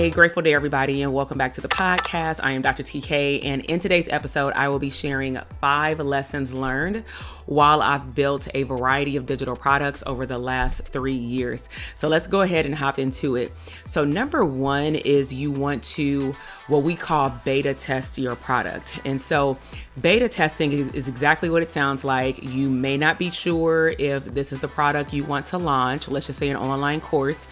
Hey, grateful day, everybody, and welcome back to the podcast. I am Dr. TK, and in today's episode, I will be sharing 5 lessons learned while I've built a variety of digital products over the last 3 years. So let's go ahead and hop into it. So number 1 is you want to what we call beta test your product. And so beta testing is exactly what it sounds like. You may not be sure if this is the product you want to launch, let's just say an online course.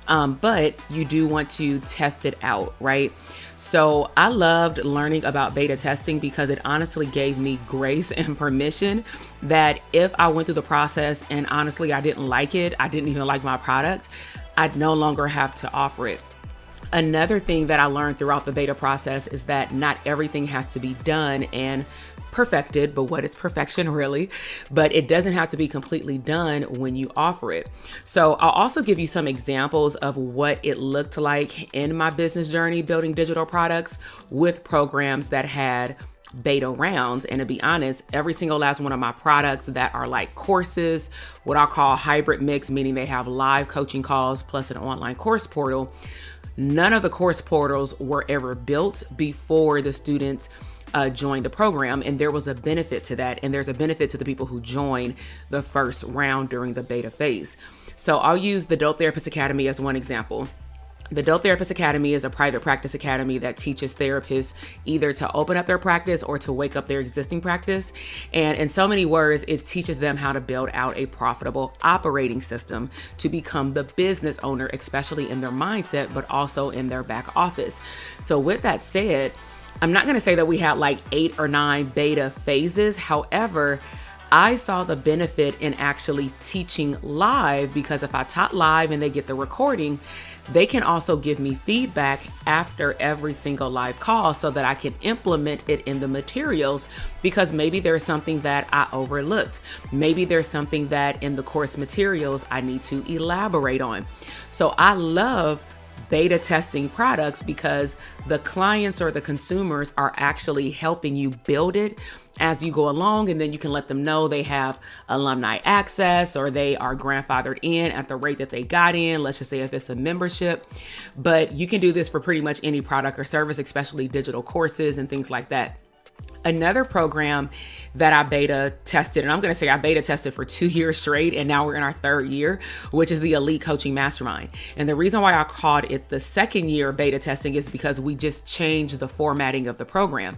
But you do want to test it out, right? So I loved learning about beta testing because it honestly gave me grace and permission that if I went through the process and honestly I didn't like it, I didn't even like my product, I'd no longer have to offer it. Another thing that I learned throughout the beta process is that not everything has to be done and perfected, but what is perfection really? But it doesn't have to be completely done when you offer it. So I'll also give you some examples of what it looked like in my business journey building digital products with programs that had beta rounds. And to be honest, every single last one of my products that are like courses, what I call hybrid mix, meaning they have live coaching calls plus an online course portal. None of the course portals were ever built before the students joined the program, and there was a benefit to that, and there's a benefit to the people who join the first round during the beta phase. So I'll use the Dope Therapist Academy as one example. The Dope Therapist Academy is a private practice academy that teaches therapists either to open up their practice or to wake up their existing practice. And in so many words, it teaches them how to build out a profitable operating system to become the business owner, especially in their mindset, but also in their back office. So with that said, I'm not going to say that we had like 8 or 9 beta phases. However, I saw the benefit in actually teaching live because if I taught live and they get the recording, they can also give me feedback after every single live call so that I can implement it in the materials because maybe there's something that I overlooked. Maybe there's something that in the course materials I need to elaborate on. So I love beta testing products because the clients or the consumers are actually helping you build it as you go along, and then you can let them know they have alumni access or they are grandfathered in at the rate that they got in. Let's just say if it's a membership, but you can do this for pretty much any product or service, especially digital courses and things like that. Another program that I beta tested, and I'm going to say I beta tested for 2 years straight, and now we're in our 3rd year, which is the Elite Coaching Mastermind. And the reason why I called it the 2nd year beta testing is because we just changed the formatting of the program.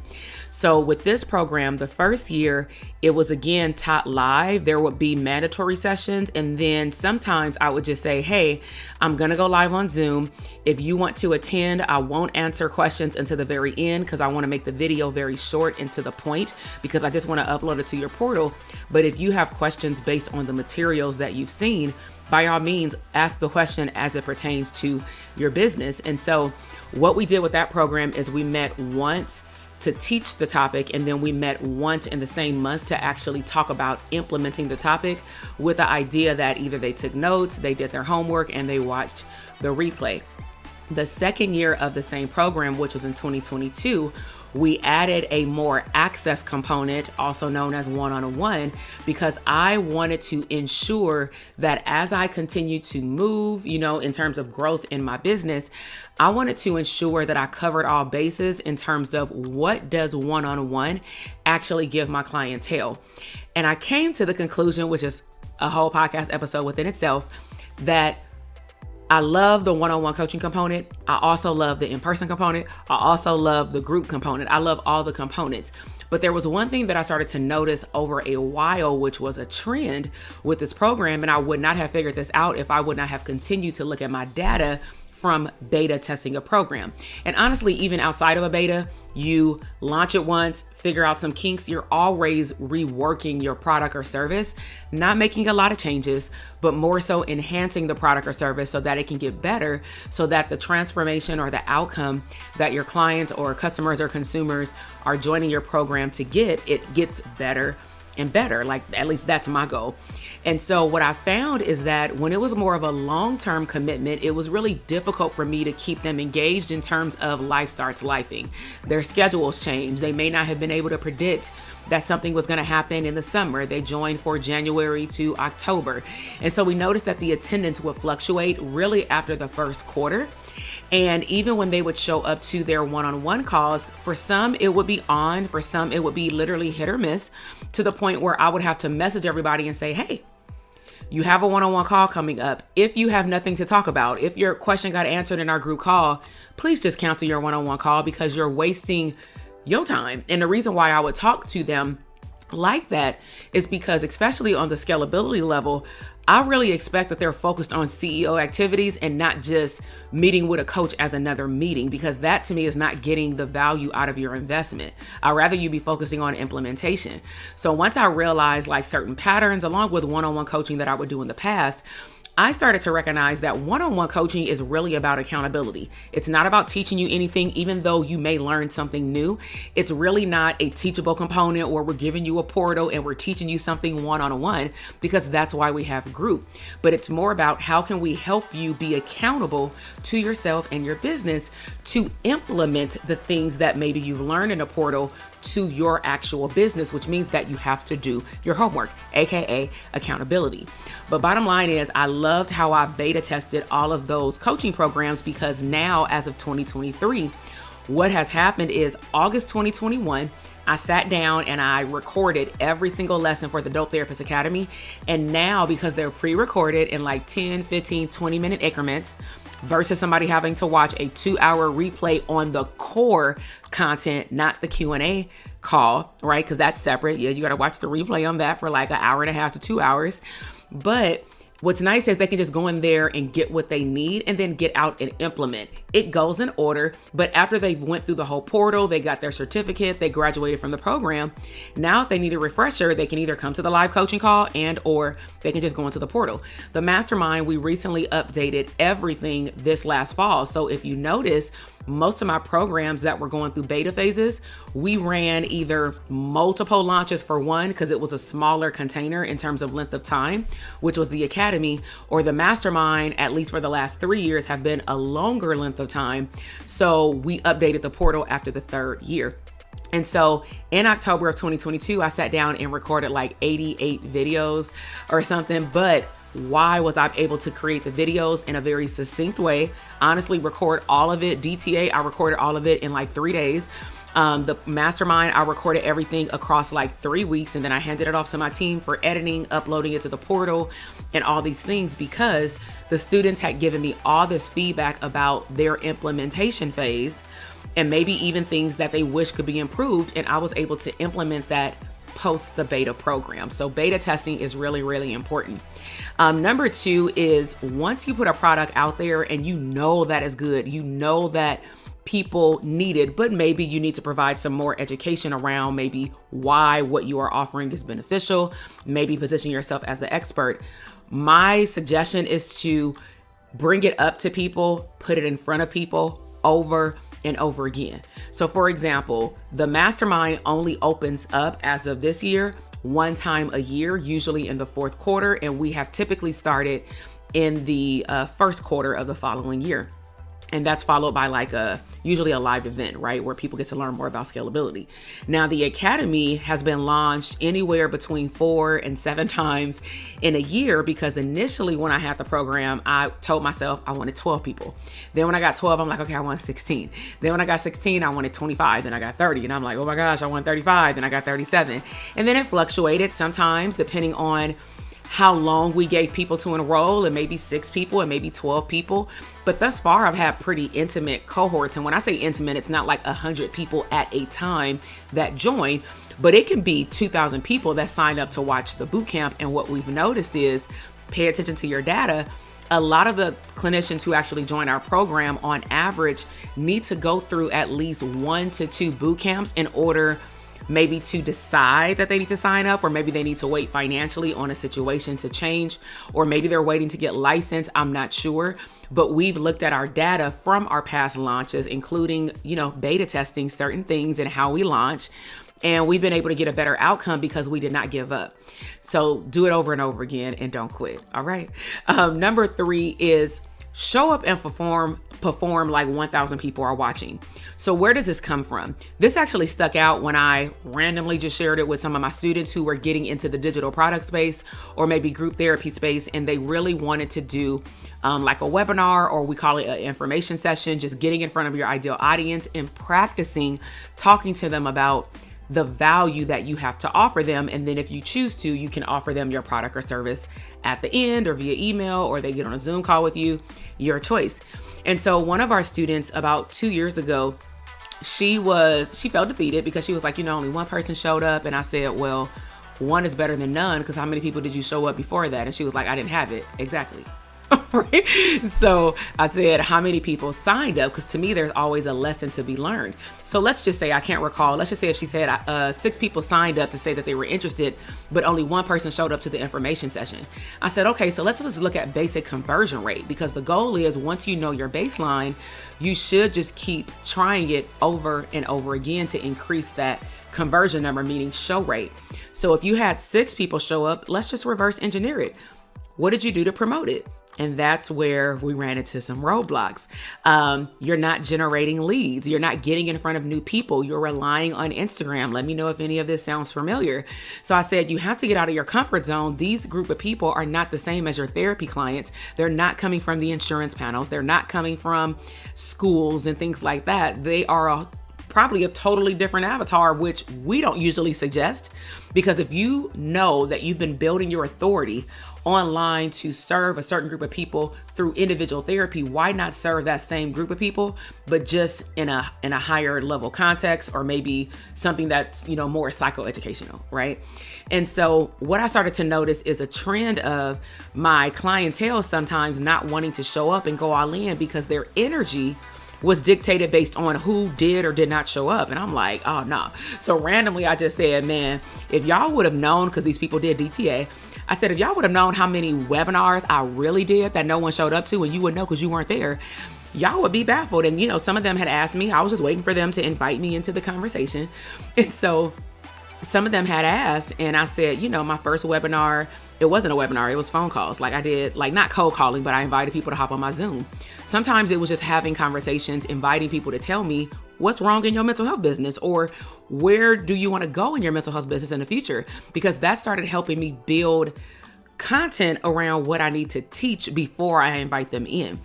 So with this program, the first year, it was again taught live. There would be mandatory sessions, and then sometimes I would just say, hey, I'm going to go live on Zoom. If you want to attend, I won't answer questions until the very end because I want to make the video very short and to the point because I just want to upload it to your portal. But if you have questions based on the materials that you've seen, by all means, ask the question as it pertains to your business. And so what we did with that program is we met once to teach the topic, and then we met once in the same month to actually talk about implementing the topic with the idea that either they took notes, they did their homework, and they watched the replay. The 2nd year of the same program, which was in 2022, we added a more access component, also known as one-on-one, because I wanted to ensure that as I continue to move, in terms of growth in my business, I wanted to ensure that I covered all bases in terms of what does one-on-one actually give my clientele. And I came to the conclusion, which is a whole podcast episode within itself, that I love the one-on-one coaching component. I also love the in-person component. I also love the group component. I love all the components. But there was one thing that I started to notice over a while, which was a trend with this program. And I would not have figured this out if I would not have continued to look at my data from beta testing a program. And honestly, even outside of a beta, you launch it once, figure out some kinks, you're always reworking your product or service, not making a lot of changes, but more so enhancing the product or service so that it can get better, so that the transformation or the outcome that your clients or customers or consumers are joining your program to get, it gets better and better. Like, at least that's my goal. And so what I found is that when it was more of a long-term commitment, it was really difficult for me to keep them engaged in terms of life starts lifing. Their schedules change. They may not have been able to predict that something was going to happen in the summer. They joined for January to October. And so we noticed that the attendance would fluctuate really after the first quarter. And even when they would show up to their one-on-one calls, for some it would be on, for some it would be literally hit or miss, to the point where I would have to message everybody and say, hey, you have a one-on-one call coming up. If you have nothing to talk about, if your question got answered in our group call, please just cancel your one-on-one call because you're wasting your time. And the reason why I would talk to them like that is because, especially on the scalability level, I really expect that they're focused on CEO activities and not just meeting with a coach as another meeting, because that to me is not getting the value out of your investment. I'd rather you be focusing on implementation. So once I realized like certain patterns along with one-on-one coaching that I would do in the past, I started to recognize that one-on-one coaching is really about accountability. It's not about teaching you anything, even though you may learn something new. It's really not a teachable component where we're giving you a portal and we're teaching you something one-on-one, because that's why we have group. But it's more about how can we help you be accountable to yourself and your business to implement the things that maybe you've learned in a portal to your actual business, which means that you have to do your homework, aka accountability. But bottom line is, I loved how I beta tested all of those coaching programs, because now as of 2023, what has happened is August 2021, I sat down and I recorded every single lesson for the Dope Therapist Academy. And now, because they're pre-recorded in like 10, 15, 20-minute increments, versus somebody having to watch a 2-hour replay on the core content, not the Q&A call, right? Because that's separate. Yeah, you got to watch the replay on that for like an hour and a half to 2 hours. But what's nice is they can just go in there and get what they need and then get out and implement. It goes in order, but after they went through the whole portal, they got their certificate, they graduated from the program. Now if they need a refresher, they can either come to the live coaching call and or they can just go into the portal. The mastermind, we recently updated everything this last fall. So if you notice, most of my programs that were going through beta phases, we ran either multiple launches for one, because it was a smaller container in terms of length of time, which was the academy, or the mastermind, at least for the last 3 years, have been a longer length of time. So we updated the portal after the 3rd year. And so in October of 2022, I sat down and recorded like 88 videos or something. But why was I able to create the videos in a very succinct way? Honestly, record all of it. DTA, I recorded all of it in like 3 days. The mastermind, I recorded everything across like 3 weeks, and then I handed it off to my team for editing, uploading it to the portal, and all these things, because the students had given me all this feedback about their implementation phase and maybe even things that they wish could be improved. And I was able to implement that post the beta program. So beta testing is really, really important. Number 2 is, once you put a product out there and you know that is good, you know that people need it, but maybe you need to provide some more education around maybe why what you are offering is beneficial, maybe position yourself as the expert. My suggestion is to bring it up to people, put it in front of people over and over again. So for example, the mastermind only opens up as of this year 1 time a year, usually in the 4th quarter. And we have typically started in the 1st quarter of the following year. And that's followed by like usually a live event, right? Where people get to learn more about scalability. Now, the Academy has been launched anywhere between 4 and 7 times in a year, because initially when I had the program, I told myself I wanted 12 people. Then when I got 12, I'm like, okay, I want 16. Then when I got 16, I wanted 25. Then I got 30. And I'm like, oh my gosh, I want 35. Then I got 37. And then it fluctuated sometimes depending on how long we gave people to enroll, and maybe 6 people and maybe 12 people. But thus far, I've had pretty intimate cohorts. And when I say intimate, it's not like 100 people at a time that join, but it can be 2,000 people that sign up to watch the boot camp. And what we've noticed is, pay attention to your data. A lot of the clinicians who actually join our program on average need to go through at least 1 to 2 boot camps in order maybe to decide that they need to sign up, or maybe they need to wait financially on a situation to change, or maybe they're waiting to get licensed. I'm not sure, but we've looked at our data from our past launches, including, beta testing certain things and how we launch. And we've been able to get a better outcome because we did not give up. So do it over and over again and don't quit. All right. Number 3 is show up and perform perform like 1,000 people are watching. So where does this come from? This actually stuck out when I randomly just shared it with some of my students who were getting into the digital product space or maybe group therapy space, and they really wanted to do like a webinar, or we call it an information session, just getting in front of your ideal audience and practicing talking to them about the value that you have to offer them. And then if you choose to, you can offer them your product or service at the end or via email, or they get on a Zoom call with you, your choice. And so one of our students about 2 years ago, she felt defeated because she was like, only one person showed up. And I said, well, one is better than none, because how many people did you show up before that? And she was like, I didn't have it. Exactly. Right? So I said, how many people signed up? Because to me, there's always a lesson to be learned. So let's just say, I can't recall. Let's just say if she said 6 people signed up to say that they were interested, but only one person showed up to the information session. I said, okay, so let's look at basic conversion rate, because the goal is, once you know your baseline, you should just keep trying it over and over again to increase that conversion number, meaning show rate. So if you had 6 people show up, let's just reverse engineer it. What did you do to promote it? And that's where we ran into some roadblocks. You're not generating leads. You're not getting in front of new people. You're relying on Instagram. Let me know if any of this sounds familiar. So I said, you have to get out of your comfort zone. These group of people are not the same as your therapy clients. They're not coming from the insurance panels. They're not coming from schools and things like that. They are probably a totally different avatar, which we don't usually suggest, because if you know that you've been building your authority online to serve a certain group of people through individual therapy, why not serve that same group of people, but just in a higher level context, or maybe something that's, more psychoeducational, right? And so what I started to notice is a trend of my clientele sometimes not wanting to show up and go all in because their energy was dictated based on who did or did not show up. And I'm like, oh no. So randomly, I just said, man, if y'all would have known, because these people did DTA, I said, if y'all would have known how many webinars I really did that no one showed up to, and you would know because you weren't there, y'all would be baffled. And, some of them had asked me, I was just waiting for them to invite me into the conversation. And so some of them had asked, and I said, my first webinar, it wasn't a webinar, it was phone calls. Like I did, not cold calling, but I invited people to hop on my Zoom. Sometimes it was just having conversations, inviting people to tell me what's wrong in your mental health business, or where do you want to go in your mental health business in the future? Because that started helping me build content around what I need to teach before I invite them in.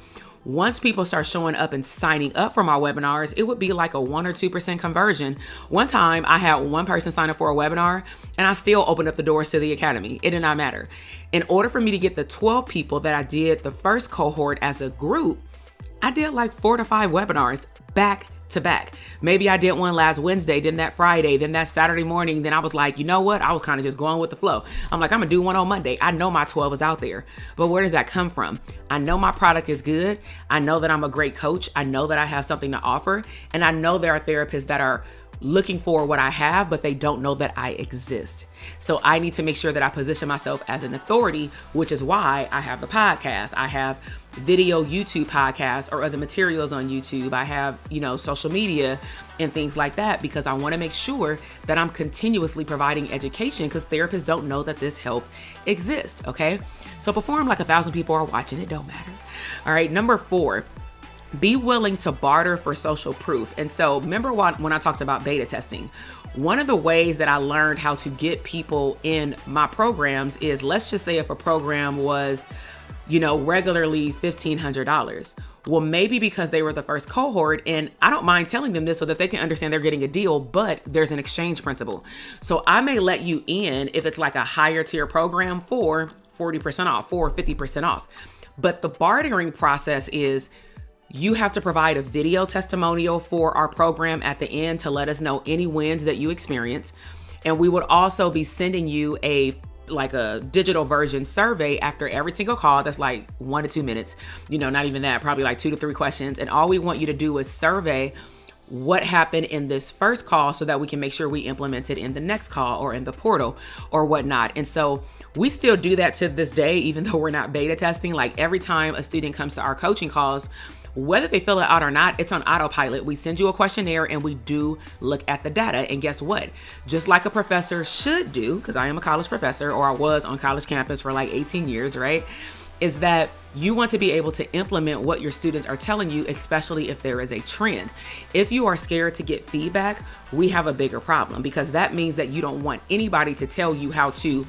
Once people start showing up and signing up for my webinars, it would be like a 1 or 2% conversion. One time I had one person sign up for a webinar, and I still opened up the doors to the academy. It did not matter. In order for me to get the 12 people that I did the first cohort as a group, I did like 4 to 5 webinars back to back. Maybe I did one last Wednesday, then that Friday, then that Saturday morning. Then I was like, you know what? I was kind of just going with the flow. I'm like, I'm gonna do one on Monday. I know my 12 is out there, but where does that come from? I know my product is good. I know that I'm a great coach. I know that I have something to offer. And I know there are therapists that are looking for what I have, but they don't know that I exist. So I need to make sure that I position myself as an authority, which is why I have the podcast. I have video YouTube podcasts or other materials on YouTube. I have, social media and things like that, because I want to make sure that I'm continuously providing education, because therapists don't know that this help exists. Okay. So perform like 1,000 people are watching. It don't matter. All right. Number 4, be willing to barter for social proof. And so remember when I talked about beta testing, one of the ways that I learned how to get people in my programs is, let's just say if a program was, regularly $1,500. Well, maybe because they were the first cohort, and I don't mind telling them this so that they can understand they're getting a deal, but there's an exchange principle. So I may let you in if it's like a higher tier program for 40% off, for 50% off. But the bartering process is, you have to provide a video testimonial for our program at the end to let us know any wins that you experience. And we would also be sending you a digital version survey after every single call. That's like 1 to 2 minutes, not even that, probably like 2 to 3 questions. And all we want you to do is survey what happened in this first call so that we can make sure we implement it in the next call or in the portal or whatnot. And so we still do that to this day, even though we're not beta testing. Like every time a student comes to our coaching calls, whether they fill it out or not, it's on autopilot. We send you a questionnaire and we do look at the data. And guess what? Just like a professor should do, because I am a college professor, or I was on college campus for like 18 years, right? is that you want to be able to implement what your students are telling you, especially if there is a trend. If you are scared to get feedback, we have a bigger problem, because that means that you don't want anybody to tell you how to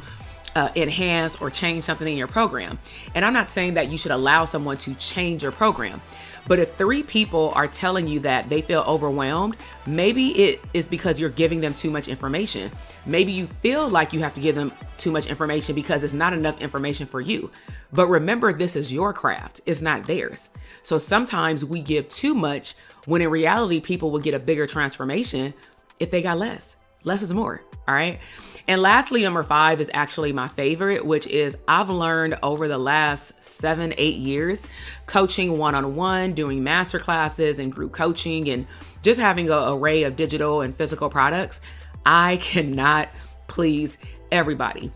enhance or change something in your program. And I'm not saying that you should allow someone to change your program, but if 3 people are telling you that they feel overwhelmed, maybe it is because you're giving them too much information. Maybe you feel like you have to give them too much information because it's not enough information for you. But remember, this is your craft, it's not theirs. So sometimes we give too much when in reality, people will get a bigger transformation if they got less. Less is more. All right. And lastly, number 5 is actually my favorite, which is I've learned over the last 7-8 years, coaching one-on-one, doing masterclasses and group coaching, and just having an array of digital and physical products. I cannot please everybody.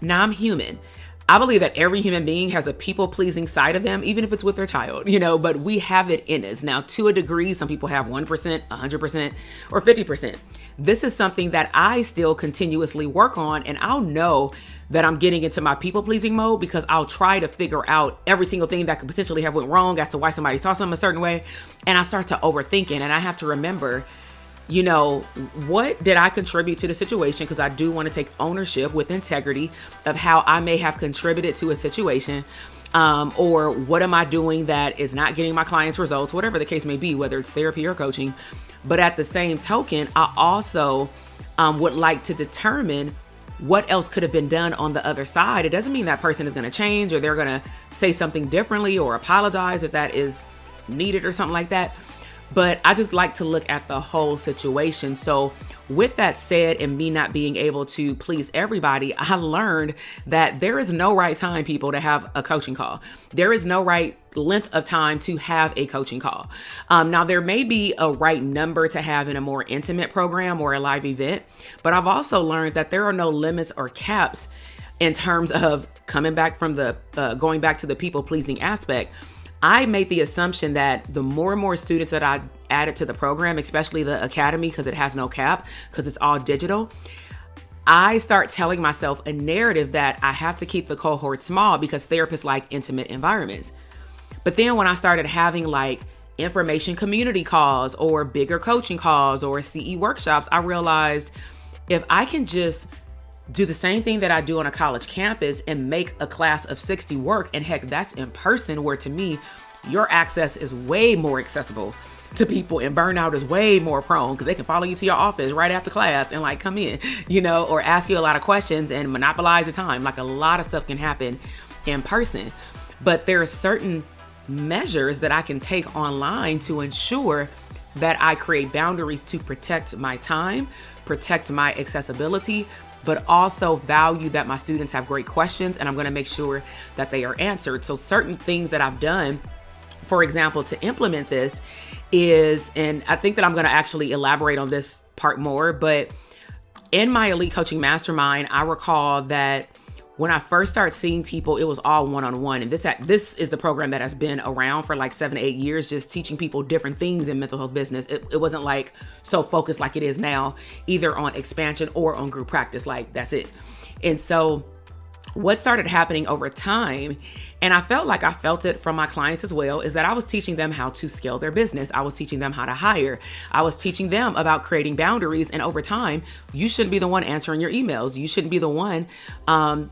Now, I'm human. I believe that every human being has a people-pleasing side of them, even if it's with their child, but we have it in us. Now, to a degree, some people have 1%, 100%, or 50%. This is something that I still continuously work on, and I'll know that I'm getting into my people-pleasing mode because I'll try to figure out every single thing that could potentially have went wrong as to why somebody saw something a certain way, and I start to overthink it, and I have to remember, what did I contribute to the situation? Because I do want to take ownership with integrity of how I may have contributed to a situation, or what am I doing that is not getting my clients results, whatever the case may be, whether it's therapy or coaching. But at the same token, I also would like to determine what else could have been done on the other side. It doesn't mean that person is going to change or they're going to say something differently or apologize if that is needed or something like that. But I just like to look at the whole situation. So with that said, and me not being able to please everybody, I learned that there is no right time, people, to have a coaching call. There is no right length of time to have a coaching call. Now, there may be a right number to have in a more intimate program or a live event, but I've also learned that there are no limits or caps in terms of coming back from the going back to the people pleasing aspect. I made the assumption that the more and more students that I added to the program, especially the academy, because it has no cap, because it's all digital, I start telling myself a narrative that I have to keep the cohort small because therapists like intimate environments. But then when I started having like information community calls or bigger coaching calls or CE workshops, I realized if I can just do the same thing that I do on a college campus and make a class of 60 work, and heck, that's in person, where to me, your access is way more accessible to people and burnout is way more prone because they can follow you to your office right after class and like come in, or ask you a lot of questions and monopolize the time. Like a lot of stuff can happen in person, but there are certain measures that I can take online to ensure that I create boundaries to protect my time, protect my accessibility, but also value that my students have great questions and I'm going to make sure that they are answered. So certain things that I've done, for example, to implement this is, and I think that I'm going to actually elaborate on this part more, but in my Elite Coaching Mastermind, I recall that when I first started seeing people, it was all one-on-one. And this is the program that has been around for like 7-8 years, just teaching people different things in mental health business. It wasn't like so focused like it is now, either on expansion or on group practice, like that's it. And so what started happening over time, and I felt it from my clients as well, is that I was teaching them how to scale their business. I was teaching them how to hire. I was teaching them about creating boundaries. And over time, you shouldn't be the one answering your emails. You shouldn't be the one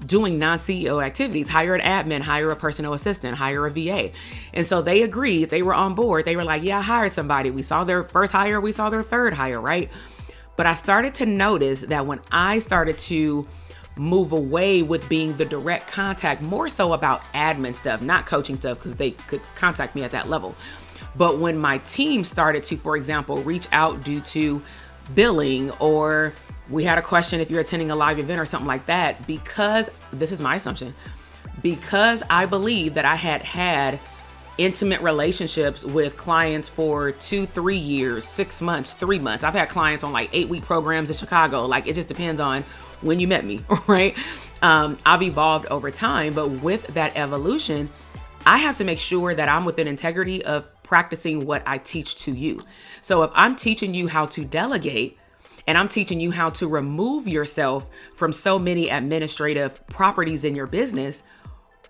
doing non-CEO activities. Hire an admin, hire a personal assistant, hire a VA. And so they agreed. They were on board. They were like, yeah, I hired somebody. We saw their first hire. We saw their third hire, right? But I started to notice that when I started to move away with being the direct contact, more so about admin stuff, not coaching stuff, because they could contact me at that level. But when my team started to, for example, reach out due to billing, or we had a question if you're attending a live event or something like that, because this is my assumption, because I believe that I had intimate relationships with clients for 2-3 years, 6 months, 3 months. I've had clients on like 8-week programs in Chicago. Like it just depends on when you met me, right? I've evolved over time, but with that evolution, I have to make sure that I'm within integrity of practicing what I teach to you. So if I'm teaching you how to delegate, and I'm teaching you how to remove yourself from so many administrative properties in your business,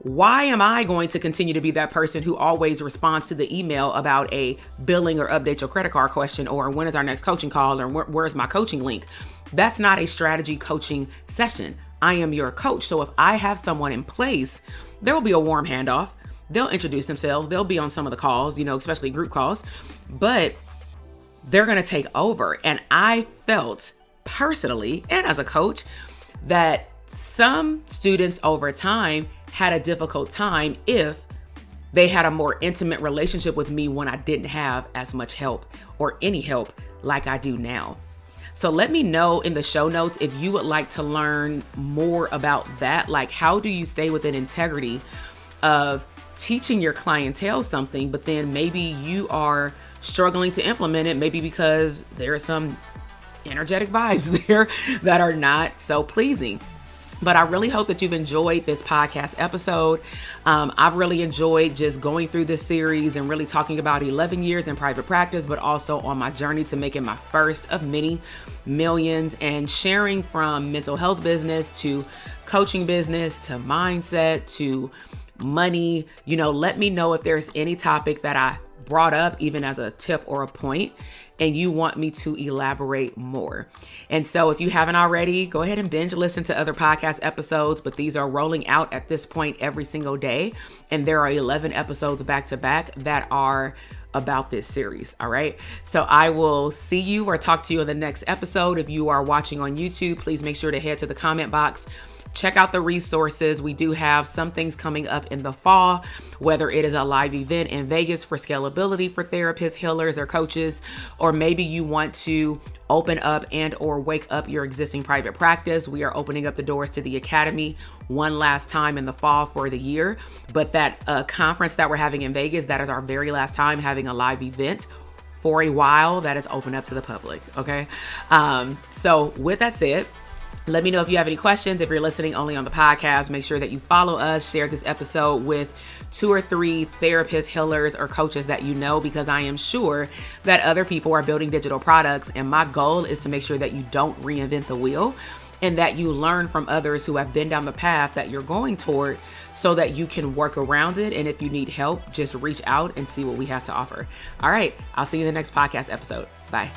why am I going to continue to be that person who always responds to the email about a billing or update your credit card question, or when is our next coaching call, or where's my coaching link? That's not a strategy coaching session. I am your coach. So if I have someone in place, there will be a warm handoff. They'll introduce themselves. They'll be on some of the calls, especially group calls, but they're going to take over. And I felt personally, and as a coach, that some students over time had a difficult time if they had a more intimate relationship with me when I didn't have as much help or any help like I do now. So let me know in the show notes if you would like to learn more about that. Like, how do you stay within integrity of teaching your clientele something, but then maybe you are struggling to implement it, maybe because there are some energetic vibes there that are not so pleasing. But I really hope that you've enjoyed this podcast episode. I've really enjoyed just going through this series and really talking about 11 years in private practice, but also on my journey to making my first of many millions, and sharing from mental health business to coaching business to mindset to money. Let me know if there's any topic that I brought up, even as a tip or a point, and you want me to elaborate more. And so if you haven't already, go ahead and binge listen to other podcast episodes, but these are rolling out at this point every single day. And there are 11 episodes back to back that are about this series. All right. So I will see you or talk to you in the next episode. If you are watching on YouTube, please make sure to head to the comment box. Check out the resources. We do have some things coming up in the fall, whether it is a live event in Vegas for scalability for therapists, healers, or coaches, or maybe you want to open up and or wake up your existing private practice. We are opening up the doors to the Academy one last time in the fall for the year. But that conference that we're having in Vegas, that is our very last time having a live event for a while that is open up to the public. Okay. So with that said, let me know if you have any questions. If you're listening only on the podcast, make sure that you follow us, share this episode with 2 or 3 therapists, healers, or coaches that you know, because I am sure that other people are building digital products. And my goal is to make sure that you don't reinvent the wheel and that you learn from others who have been down the path that you're going toward so that you can work around it. And if you need help, just reach out and see what we have to offer. All right. I'll see you in the next podcast episode. Bye.